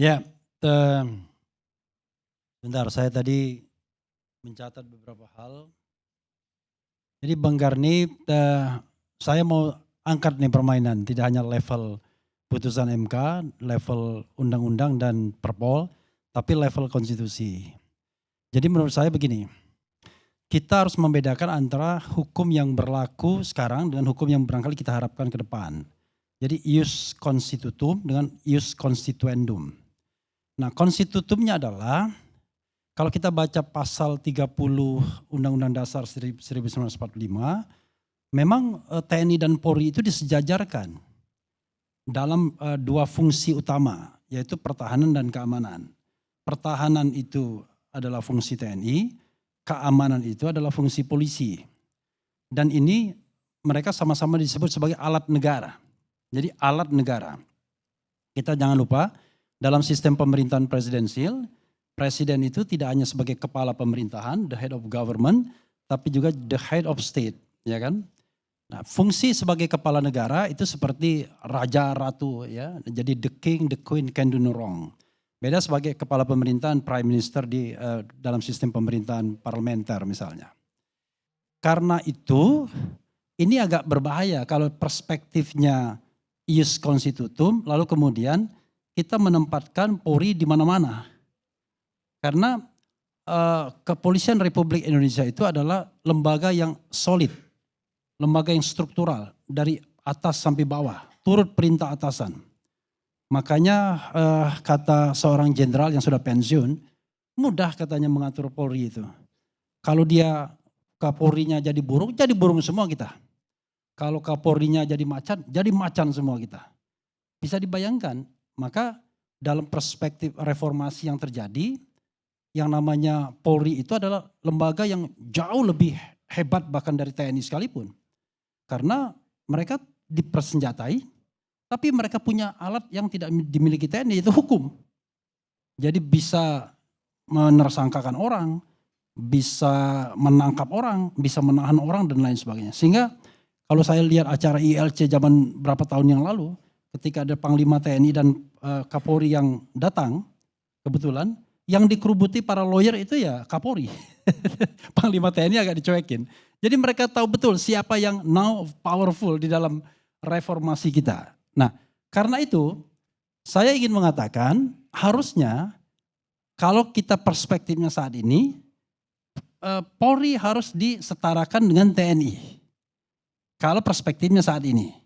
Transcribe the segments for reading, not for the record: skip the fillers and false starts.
Ya, eee, sebentar saya tadi mencatat beberapa hal. Jadi Bang Garni, saya mau angkat nih permainan, tidak hanya level putusan MK, level undang-undang dan perpol, tapi level konstitusi. Jadi menurut saya begini, kita harus membedakan antara hukum yang berlaku sekarang dengan hukum yang barangkali kita harapkan ke depan. Jadi ius constitutum dengan ius constituendum. Nah, konstitutumnya adalah kalau kita baca pasal 30 Undang-Undang Dasar 1945, memang TNI dan Polri itu disejajarkan dalam dua fungsi utama, yaitu pertahanan dan keamanan. Pertahanan itu adalah fungsi TNI, keamanan itu adalah fungsi polisi. Dan ini mereka sama-sama disebut sebagai alat negara. Jadi alat negara. Kita jangan lupa, dalam sistem pemerintahan presidensial, presiden itu tidak hanya sebagai kepala pemerintahan, the head of government, tapi juga the head of state, ya kan? Nah, fungsi sebagai kepala negara itu seperti raja ratu, ya. Jadi the king, the queen can do no wrong. Beda sebagai kepala pemerintahan, prime minister di dalam sistem pemerintahan parlementer misalnya. Karena itu, ini agak berbahaya kalau perspektifnya ius constitutum, lalu kemudian kita menempatkan Polri di mana-mana. Karena Kepolisian Republik Indonesia itu adalah lembaga yang solid, lembaga yang struktural dari atas sampai bawah, turut perintah atasan. Makanya kata seorang jenderal yang sudah pensiun, mudah katanya mengatur Polri itu. Kalau dia Kapolrinya jadi burung semua kita. Kalau Kapolrinya jadi macan semua kita. Bisa dibayangkan, maka dalam perspektif reformasi yang terjadi, yang namanya Polri itu adalah lembaga yang jauh lebih hebat bahkan dari TNI sekalipun. Karena mereka dipersenjatai, tapi mereka punya alat yang tidak dimiliki TNI, yaitu hukum. Jadi bisa menersangkakan orang, bisa menangkap orang, bisa menahan orang dan lain sebagainya. Sehingga kalau saya lihat acara ILC zaman berapa tahun yang lalu, ketika ada Panglima TNI dan Kapolri yang datang, kebetulan, yang dikerubuti para lawyer itu ya Kapolri. Panglima TNI agak dicuekin. Jadi mereka tahu betul siapa yang now powerful di dalam reformasi kita. Nah, karena itu saya ingin mengatakan harusnya kalau kita perspektifnya saat ini, Polri harus disetarakan dengan TNI. Kalau perspektifnya saat ini.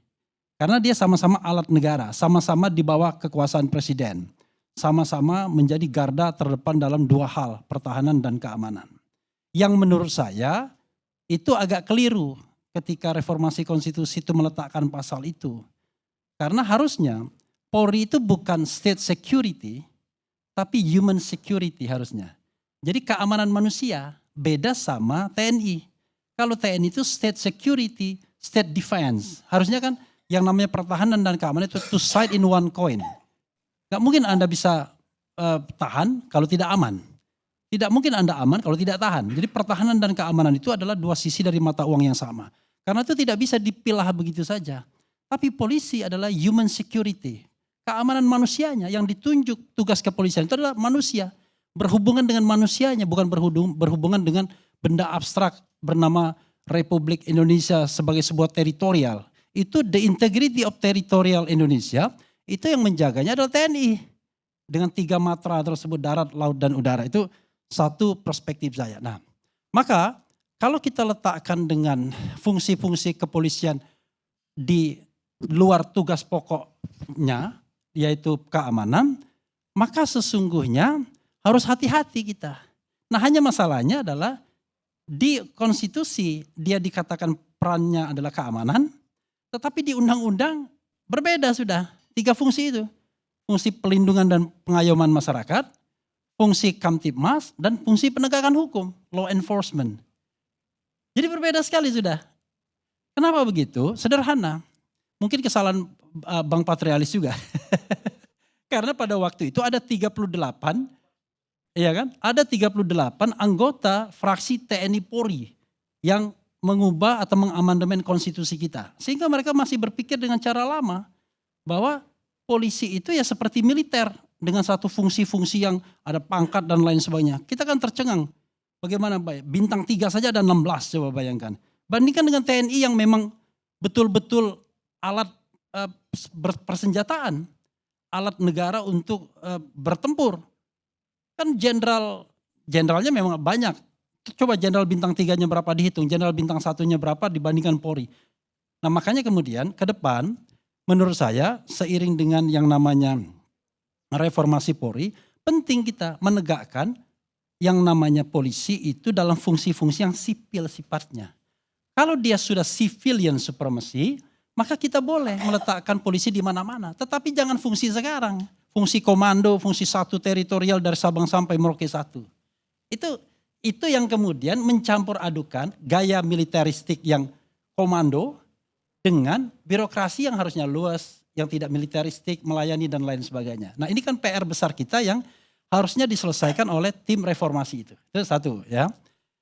Karena dia sama-sama alat negara, sama-sama di bawah kekuasaan presiden. Sama-sama menjadi garda terdepan dalam dua hal, pertahanan dan keamanan. Yang menurut saya itu agak keliru ketika reformasi konstitusi itu meletakkan pasal itu. Karena harusnya Polri itu bukan state security, tapi human security harusnya. Jadi keamanan manusia beda sama TNI. Kalau TNI itu state security, state defense. Harusnya kan yang namanya pertahanan dan keamanan itu two side in one coin. Gak mungkin Anda bisa tahan kalau tidak aman. Tidak mungkin Anda aman kalau tidak tahan. Jadi pertahanan dan keamanan itu adalah dua sisi dari mata uang yang sama. Karena itu tidak bisa dipilah begitu saja. Tapi polisi adalah human security. Keamanan manusianya yang ditunjuk tugas kepolisian itu adalah manusia. Berhubungan dengan manusianya, bukan berhubungan dengan benda abstrak bernama Republik Indonesia sebagai sebuah teritorial. Itu the integrity of territorial Indonesia, itu yang menjaganya adalah TNI. Dengan 3 matra tersebut, darat, laut, dan udara. Itu satu perspektif saya. Nah, maka kalau kita letakkan dengan fungsi-fungsi kepolisian di luar tugas pokoknya, yaitu keamanan, maka sesungguhnya harus hati-hati kita. Nah, hanya masalahnya adalah di konstitusi dia dikatakan perannya adalah keamanan, tetapi di undang-undang berbeda sudah. 3 fungsi itu. Fungsi pelindungan dan pengayoman masyarakat, fungsi Kamtibmas, dan fungsi penegakan hukum, law enforcement. Jadi berbeda sekali sudah. Kenapa begitu? Sederhana. Mungkin kesalahan Bang Patrialis juga. Karena pada waktu itu ada 38, ya kan? Ada 38 anggota fraksi TNI Polri yang mengubah atau mengamandemen konstitusi kita. Sehingga mereka masih berpikir dengan cara lama bahwa polisi itu ya seperti militer, dengan satu fungsi-fungsi yang ada pangkat dan lain sebagainya. Kita kan tercengang. Bagaimana Pak? Bintang 3 saja ada 16, coba bayangkan. Bandingkan dengan TNI yang memang betul-betul alat persenjataan, alat negara untuk bertempur. Kan jenderalnya memang banyak. Coba jenderal bintang 3-nya berapa dihitung, jenderal bintang 1-nya berapa dibandingkan Polri. Nah makanya kemudian ke depan menurut saya seiring dengan yang namanya reformasi Polri, penting kita menegakkan yang namanya polisi itu dalam fungsi-fungsi yang sipil sifatnya. Kalau dia sudah civilian supremacy, maka kita boleh meletakkan polisi di mana-mana. Tetapi jangan fungsi sekarang. Fungsi komando, fungsi satu teritorial dari Sabang sampai Merauke 1. Itu yang kemudian mencampur adukan gaya militeristik yang komando dengan birokrasi yang harusnya luas, yang tidak militeristik, melayani dan lain sebagainya. Nah ini kan PR besar kita yang harusnya diselesaikan oleh tim reformasi itu. Itu satu ya.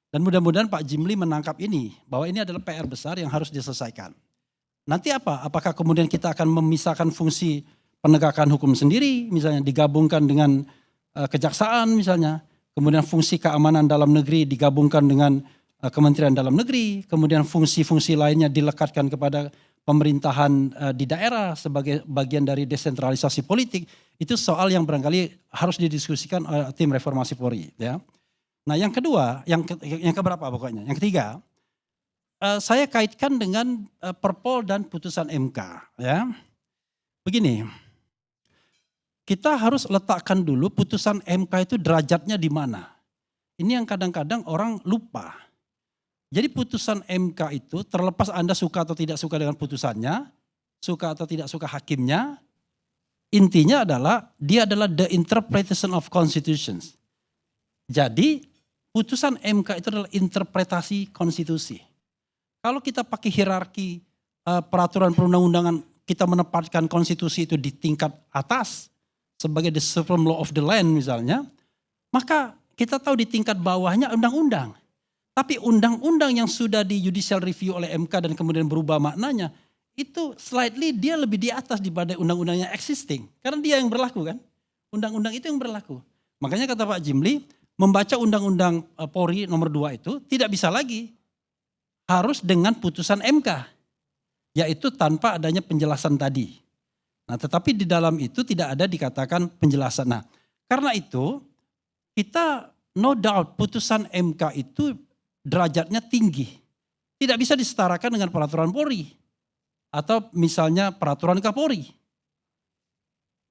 Dan mudah-mudahan Pak Jimli menangkap ini, bahwa ini adalah PR besar yang harus diselesaikan. Nanti apa? Apakah kemudian kita akan memisahkan fungsi penegakan hukum sendiri, misalnya digabungkan dengan kejaksaan misalnya. Kemudian fungsi keamanan dalam negeri digabungkan dengan Kementerian Dalam Negeri, kemudian fungsi-fungsi lainnya dilekatkan kepada pemerintahan di daerah sebagai bagian dari desentralisasi politik. Itu soal yang barangkali harus didiskusikan oleh tim reformasi Polri. Ya. Nah yang kedua, yang keberapa pokoknya? Yang ketiga, saya kaitkan dengan Perpol dan putusan MK. Ya. Begini, kita harus letakkan dulu putusan MK itu derajatnya di mana. Ini yang kadang-kadang orang lupa. Jadi putusan MK itu terlepas Anda suka atau tidak suka dengan putusannya, suka atau tidak suka hakimnya, intinya adalah dia adalah the interpretation of constitutions. Jadi putusan MK itu adalah interpretasi konstitusi. Kalau kita pakai hierarki peraturan perundang-undangan, kita menempatkan konstitusi itu di tingkat atas sebagai the supreme law of the land misalnya, maka kita tahu di tingkat bawahnya undang-undang. Tapi undang-undang yang sudah di judicial review oleh MK dan kemudian berubah maknanya, itu slightly dia lebih di atas daripada undang-undang yang existing. Karena dia yang berlaku kan. Undang-undang itu yang berlaku. Makanya kata Pak Jimli, membaca undang-undang Polri nomor 2 itu tidak bisa lagi. Harus dengan putusan MK. Yaitu tanpa adanya penjelasan tadi. Nah tetapi di dalam itu tidak ada dikatakan penjelasan. Nah karena itu kita no doubt putusan MK itu derajatnya tinggi. Tidak bisa disetarakan dengan peraturan Polri. Atau misalnya peraturan Kapolri.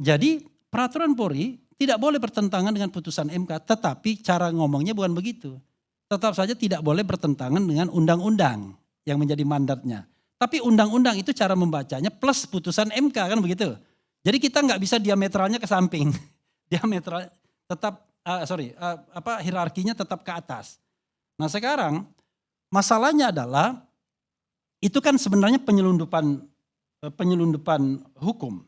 Jadi peraturan Polri tidak boleh bertentangan dengan putusan MK. Tetapi cara ngomongnya bukan begitu. Tetap saja tidak boleh bertentangan dengan undang-undang yang menjadi mandatnya. Tapi undang-undang itu cara membacanya plus putusan MK kan begitu. Jadi kita nggak bisa diametralnya ke samping. Diametral tetap, hierarkinya tetap ke atas. Nah sekarang masalahnya adalah itu kan sebenarnya penyelundupan hukum,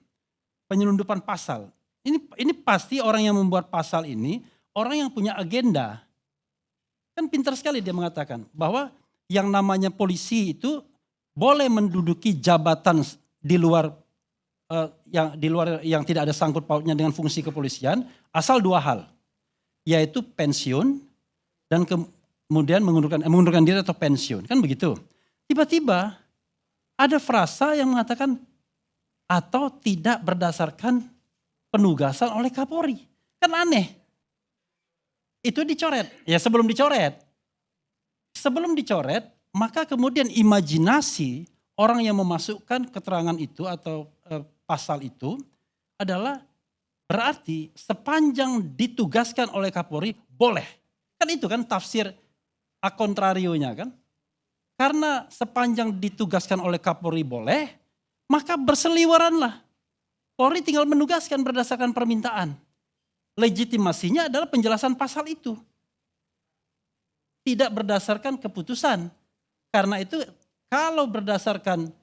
penyelundupan pasal. Ini pasti orang yang membuat pasal ini orang yang punya agenda. Kan pintar sekali dia mengatakan bahwa yang namanya polisi itu boleh menduduki jabatan di luar yang tidak ada sangkut pautnya dengan fungsi kepolisian asal 2 hal, yaitu pensiun dan kemudian mengundurkan diri atau pensiun, kan begitu. Tiba-tiba ada frasa yang mengatakan atau tidak berdasarkan penugasan oleh Kapolri. Kan aneh. Itu dicoret. Ya sebelum dicoret, maka kemudian imajinasi orang yang memasukkan keterangan itu atau pasal itu adalah berarti sepanjang ditugaskan oleh Kapolri boleh. Kan itu kan tafsir a contrario-nya kan. Karena sepanjang ditugaskan oleh Kapolri boleh, maka berseliweranlah. Polri tinggal menugaskan berdasarkan permintaan. Legitimasinya adalah penjelasan pasal itu. Tidak berdasarkan keputusan. Karena itu kalau berdasarkan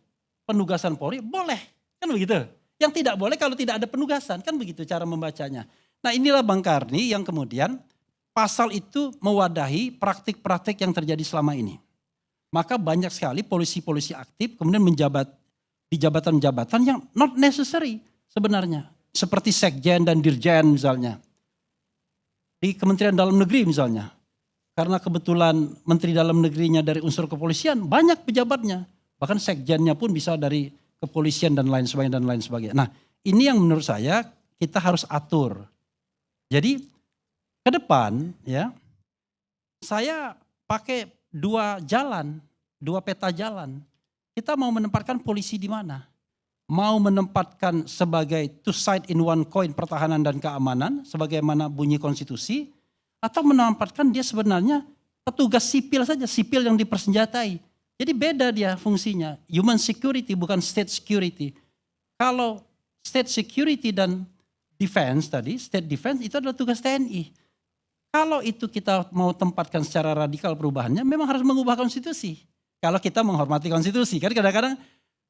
penugasan Polri boleh. Kan begitu. Yang tidak boleh kalau tidak ada penugasan. Kan begitu cara membacanya. Nah inilah Bang Karni yang kemudian pasal itu mewadahi praktik-praktik yang terjadi selama ini. Maka banyak sekali polisi-polisi aktif kemudian menjabat di jabatan-jabatan yang not necessary sebenarnya. seperti sekjen dan dirjen misalnya. Di Kementerian Dalam Negeri misalnya. Karena kebetulan Menteri Dalam Negerinya dari unsur kepolisian, banyak pejabatnya. Bahkan sekjennya pun bisa dari kepolisian dan lain sebagainya. Nah, ini yang menurut saya kita harus atur. Jadi ke depan ya, saya pakai dua peta jalan. Kita mau menempatkan polisi di mana? Mau menempatkan sebagai two side in one coin pertahanan dan keamanan sebagaimana bunyi konstitusi, atau menempatkan dia sebenarnya petugas sipil saja, sipil yang dipersenjatai. Jadi beda dia fungsinya, human security bukan state security. Kalau state security dan defense tadi, state defense itu adalah tugas TNI. Kalau itu kita mau tempatkan secara radikal perubahannya, memang harus mengubah konstitusi. Kalau kita menghormati konstitusi, kan kadang-kadang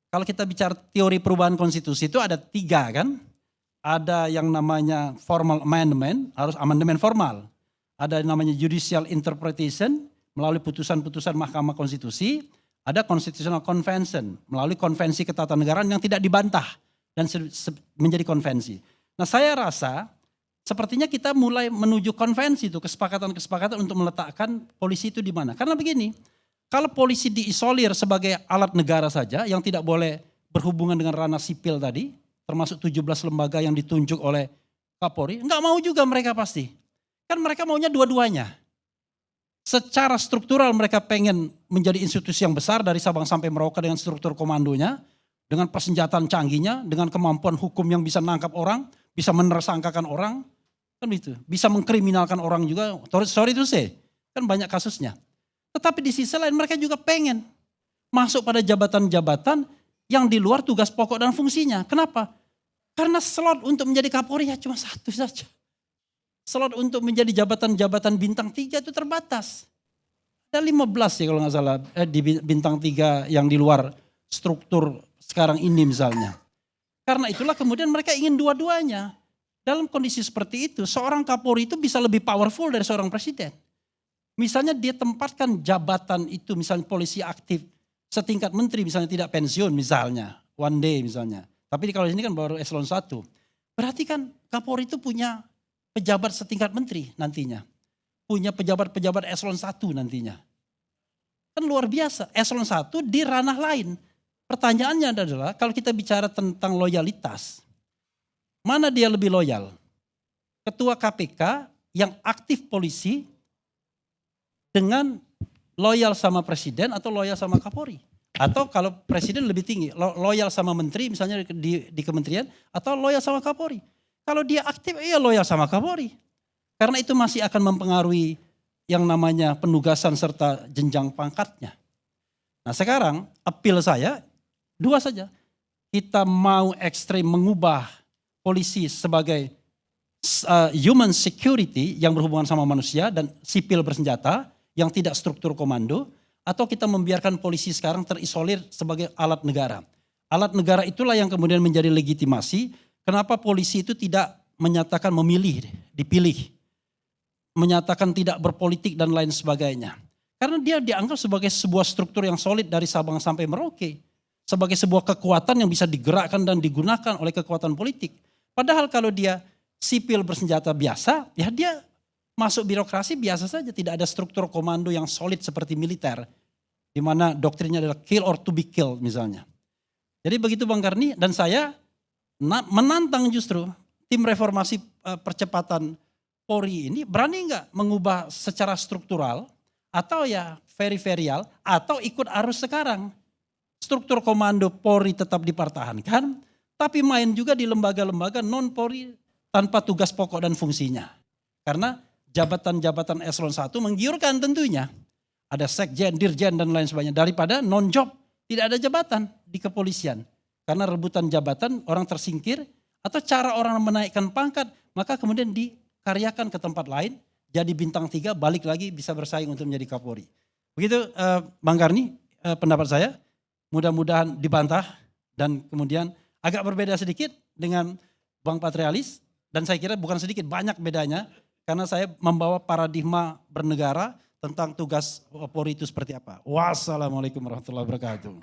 kalau kita bicara teori perubahan konstitusi itu ada 3 kan. Ada yang namanya formal amendment, harus amandemen formal. Ada yang namanya judicial interpretation, melalui putusan-putusan Mahkamah Konstitusi. Ada constitutional convention, melalui konvensi ketatanegaraan yang tidak dibantah dan menjadi konvensi. Nah saya rasa sepertinya kita mulai menuju konvensi itu, kesepakatan-kesepakatan untuk meletakkan polisi itu di mana. Karena begini, kalau polisi diisolir sebagai alat negara saja yang tidak boleh berhubungan dengan ranah sipil tadi, termasuk 17 lembaga yang ditunjuk oleh Kapolri, enggak mau juga mereka pasti. Kan mereka maunya dua-duanya. Secara struktural mereka pengen menjadi institusi yang besar dari Sabang sampai Merauke dengan struktur komandonya, dengan persenjataan canggihnya, dengan kemampuan hukum yang bisa menangkap orang, bisa menersangkakan orang, kan itu, bisa mengkriminalkan orang juga. Sorry to say, kan banyak kasusnya. Tetapi di sisi lain mereka juga pengen masuk pada jabatan-jabatan yang di luar tugas pokok dan fungsinya. Kenapa? Karena slot untuk menjadi Kapolri ya cuma 1 saja. Slot untuk menjadi jabatan-jabatan bintang 3 itu terbatas. Ada 15 ya kalau nggak salah di bintang 3 yang di luar struktur sekarang ini misalnya. Karena itulah kemudian mereka ingin dua-duanya. Dalam kondisi seperti itu seorang Kapolri itu bisa lebih powerful dari seorang presiden. Misalnya dia tempatkan jabatan itu misalnya polisi aktif setingkat menteri misalnya tidak pensiun misalnya. One day misalnya. Tapi kalau ini kan baru eselon 1. Berarti kan Kapolri itu punya pejabat setingkat menteri nantinya. Punya pejabat-pejabat eselon 1 nantinya. Kan luar biasa, eselon 1 di ranah lain. Pertanyaannya adalah kalau kita bicara tentang loyalitas, mana dia lebih loyal? Ketua KPK yang aktif polisi dengan loyal sama presiden atau loyal sama Kapolri? Atau kalau presiden lebih tinggi, loyal sama menteri misalnya di kementerian atau loyal sama Kapolri? Kalau dia aktif, iya loyal sama Kapolri. Karena itu masih akan mempengaruhi yang namanya penugasan serta jenjang pangkatnya. Nah sekarang appeal saya 2 saja. Kita mau ekstrem mengubah polisi sebagai human security yang berhubungan sama manusia dan sipil bersenjata yang tidak struktur komando. Atau kita membiarkan polisi sekarang terisolir sebagai alat negara. Alat negara itulah yang kemudian menjadi legitimasi. Kenapa polisi itu tidak menyatakan memilih, dipilih. Menyatakan tidak berpolitik dan lain sebagainya. Karena dia dianggap sebagai sebuah struktur yang solid dari Sabang sampai Merauke. Sebagai sebuah kekuatan yang bisa digerakkan dan digunakan oleh kekuatan politik. Padahal kalau dia sipil bersenjata biasa, ya dia masuk birokrasi biasa saja. Tidak ada struktur komando yang solid seperti militer. Di mana doktrinnya adalah kill or to be killed misalnya. Jadi begitu Bang Karni dan saya menantang justru tim reformasi percepatan Polri ini berani nggak mengubah secara struktural atau ya periferial atau ikut arus sekarang. Struktur komando Polri tetap dipertahankan tapi main juga di lembaga-lembaga non Polri tanpa tugas pokok dan fungsinya. Karena jabatan-jabatan eselon 1 menggiurkan tentunya. Ada sekjen, dirjen dan lain sebagainya daripada non job, tidak ada jabatan di kepolisian. Karena rebutan jabatan orang tersingkir atau cara orang menaikkan pangkat maka kemudian dikaryakan ke tempat lain jadi bintang 3 balik lagi bisa bersaing untuk menjadi Kapolri. Begitu Bang Karni pendapat saya mudah-mudahan dibantah dan kemudian agak berbeda sedikit dengan Bang Patrialis dan saya kira bukan sedikit banyak bedanya karena saya membawa paradigma bernegara tentang tugas Polri itu seperti apa. Wassalamualaikum warahmatullahi wabarakatuh.